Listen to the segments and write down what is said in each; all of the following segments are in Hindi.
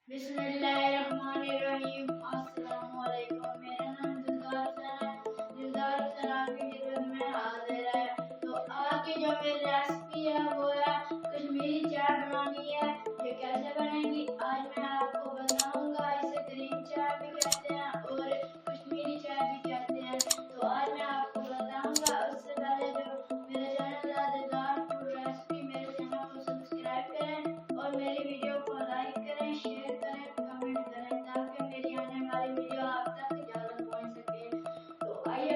बिस्मिल्लाहिर्रहमानिर्रहीम। अस्सलाम वालेकुम। मेरा नाम दिलदार हुसैन है। दिलदार हुसैन आपकी खिदमत में हाजिर है। तो आज की जो मेरी रेसिपी है वो है कश्मीरी चाय बनानी है। ये कैसे बनेगी आज मैं आपको बताऊंगा। इसे ग्रीन चाय भी कहते हैं और कश्मीरी चाय भी कहते हैं। तो आज मैं आपको बताऊंगा। उससे पहले जो मेरे चैनल दिलदार फूड रेसिपी, मेरे चैनल को सब्सक्राइब करें और मेरी वीडियो को लाइक करें, शेयर करें, कमेंट करें ताकि मेरी आने वाली वीडियो आप तक ज़्यादा पहुंच सके। तो आइए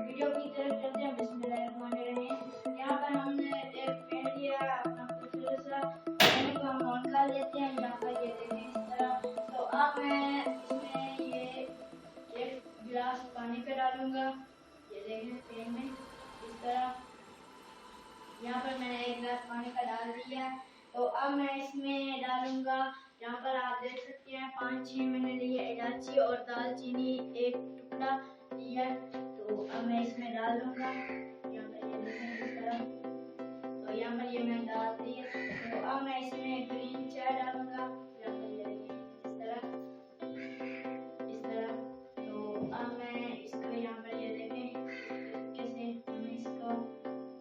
वीडियो की तरफ चलते हैं। बिस्मिल्लाहिर्रहमानिर्रहीम। यहाँ पर हमने एक पैन लिया है अपना खूबसूरत सा। पैन को हम ऑन कर लेते हैं। यहाँ पर ये देखें इस तरह। तो अब मैं इसमें ये एक गिलास पानी पे डालूंगा। ये देखें पैन में इस तरह। यहाँ पर मैंने एक गिलास पानी का डाल दिया। तो अब मैं इसमें डालूंगा, यहाँ पर आप देख सकते हैं 5-6 मैंने लिए इलायची और दालचीनी एक टुकड़ा लिया। तो अब मैं इसमें डालूंगा। यहाँ पर ये देखें इस तरह। तो यहाँ पर ये मैं डाल दी। तो अब मैं इसमें ग्रीन चाय डालूंगा। यहाँ पर ये देखें इस तरह। तो अब मैं इसको यहाँ पर ये देखें कैसे हम इसको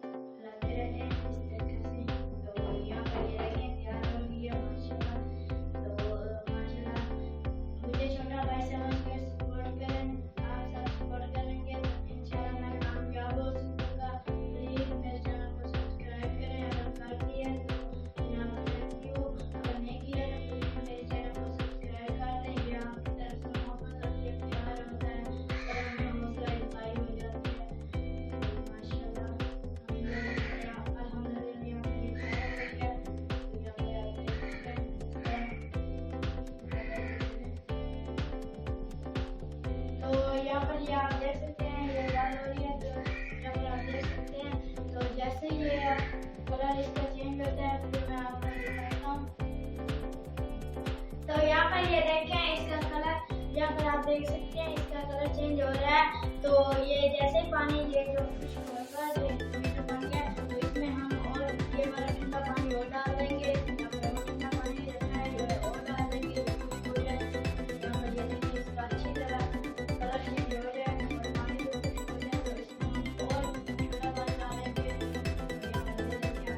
हिलाते रहते हैं इस तरीके से। तो यहाँ पर ये देखें तैयार हो गई है माशाल्लाह। तो माशाल्लाह मुझे छोटा भाई समझ के सपोर्ट करें। आप सब सपोर्ट करेंगे तो इंशाल्लाह मैं कामयाब हो सकूंगा। प्लीज मेरे चैनल को सब्सक्राइब करें। अगर कर दिया तो यहाँ पर थैंक यू। अगर नहीं किया तो प्लीज मेरे चैनल को सब्सक्राइब कर दें। ये आपकी तरफ से मोहब्बत और ये प्यार होता है और हमें हौसला अफजाई हो जाती है। माशाल्लाह तो यहाँ पर ये आप देख सकते हैं ये लाल हो रही है। तो यहाँ पर आप देख सकते हैं। तो जैसे ये कलर इसका चेंज होता है फिर मैं आपको दिखाता हूँ। तो यहाँ पर ये देखें इसका कलर, यहाँ पर आप देख सकते हैं इसका कलर चेंज हो रहा है। तो ये जैसे पानी ये जो खुश्क होगा जो मीठा पानी है तो इसमें हम और ये वाला ठंडा पानी और डाल देंगे। यहाँ पर और ठंडा पानी रखना है जो है और डाल देंगे जो खुश्क हो जाए। यहाँ पर ये देखिए इसका अच्छी तरह कलर चेंज हो जाए और पानी जो खुश्क हो जाए तो इसमें हम और ठंडा पानी डालेंगे। यहाँ पर ये देखिए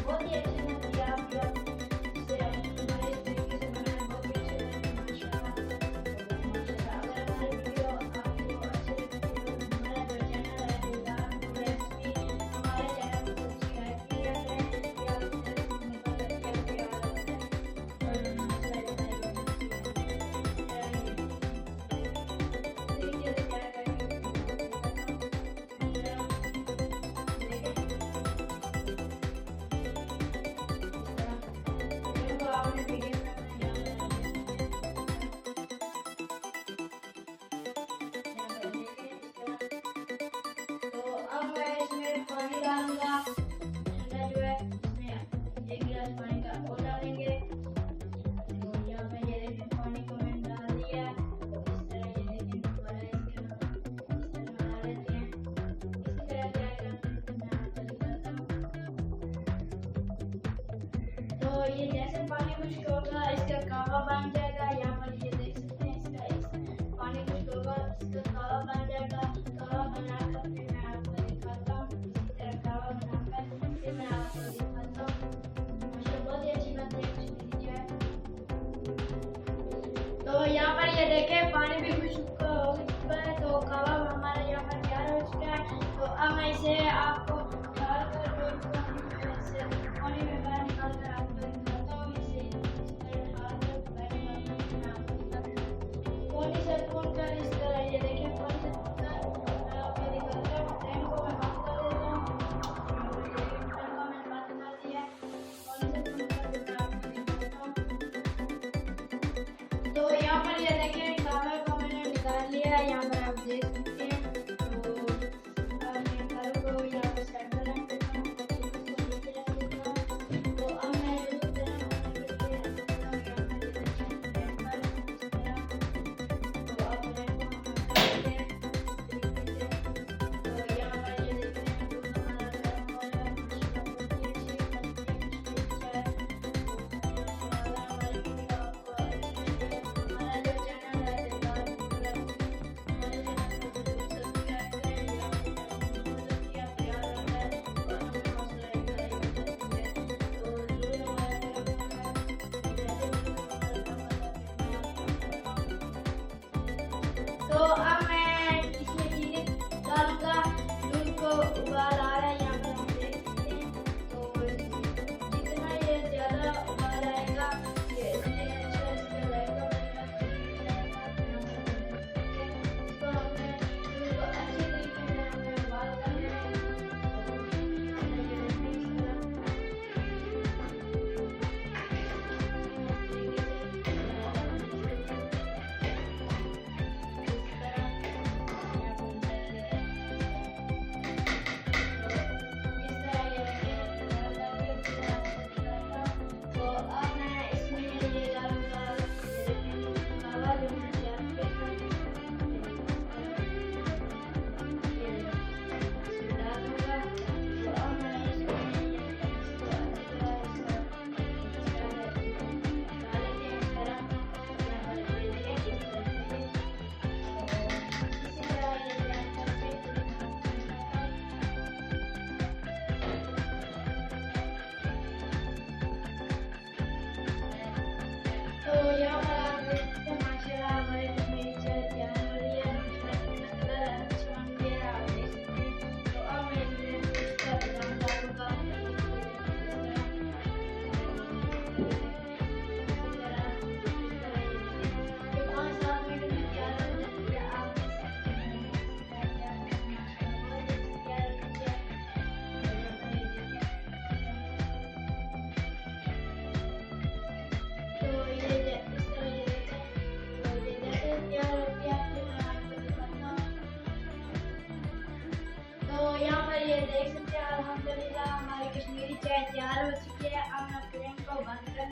बहुत ही अच्छी बनती है। आप लोग इसे हमारे इस तरीके से बनाए बहुत ही अच्छे बनेंगे माशाल्लाह। माशाल्लाह अगर हमारी वीडियो आपको अच्छी लगती है तो हमारा जो चैनल है दिलदार फूड रेसिपी, हमारे चैनल को सब्सक्राइब किया करें। ये आपकी तरफ से मोहब्बत और प्यार होता है और हौसला अफजाई होती है। तरीके से तैयार करके आपने वीडियो तो अब मैं इसमें पानी डालूंगा ठंडा जो है। इसमें एक गिलास पानी का और डालेंगे। तो यहाँ पे ये देखें पानी को मैंने डाल दिया। इस तरह ये देखें दोबारा इसके इस तरह डाल देते हैं। इसी तरह तैयार करते हैं मैं आपको दिखाता हूँ। तो ये जैसे पानी खुश्क होगा इसका कावा बन जाएगा। यहाँ पर ये देख सकते हैं इसका इस पानी खुश्क होगा इसका कावा बन जाएगा। कावा बनाकर फिर मैं आपको दिखाता हूँ। इसी तरह कावा बनाकर फिर मैं आपको दिखाता हूँ। माशाल्लाह बहुत ही अच्छी बनती है कश्मीरी चाय। तो यहाँ पर ये देखें पानी भी खुश्क हो चुका है। तो कावा हमारा यहाँ पर तैयार हो चुका है। तो अब मैं इसे आपको डालकर पानी में बाहर निकाल कर आपको दिखाता हूँ। इसे इस तरह डालकर बाहर निकाल कर मैं आपको दिखाता हूँ। पानी से भूनकर इस तरह ये देखें पानी से भूनकर मैं आपको दिखाता हूँ। फ्लेम को मैं बंद कर देता हूँ। फ्लेम को मैंने बंद कर दिया। पानी से भूनकर मैं आपको दिखाता हूँ। तो यहाँ पर ये देखें कावा को मैंने निकाल लिया है। यहाँ पर आप देख सकते हैं। तो अब मैं कावा को यहाँ पर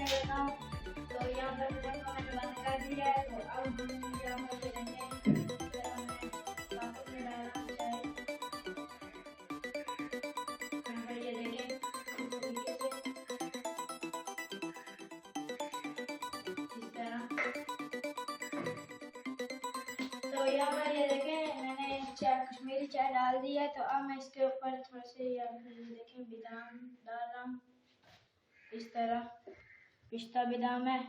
देता हूँ। तो यहाँ पर फ्लेम को मैंने बंद कर दिया है। तो अब हम यहाँ पर ये देखें, इस तरह मैं वापस में डाल रहा हूँ चाय। यहाँ पर ये देखें इस तरीके से, इस तरह। तो यहाँ पर ये देखें मैंने चाय, कश्मीरी चाय डाल दी है। तो अब मैं इसके ऊपर थोड़ा से यहाँ पर ये देखें बादाम डाल रहा हूँ, इस तरह। पिस्ता बादाम है,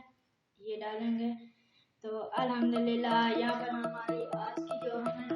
ये डालेंगे। तो अल्हम्दुलिल्लाह यहाँ पर हमारी आज की जो हमने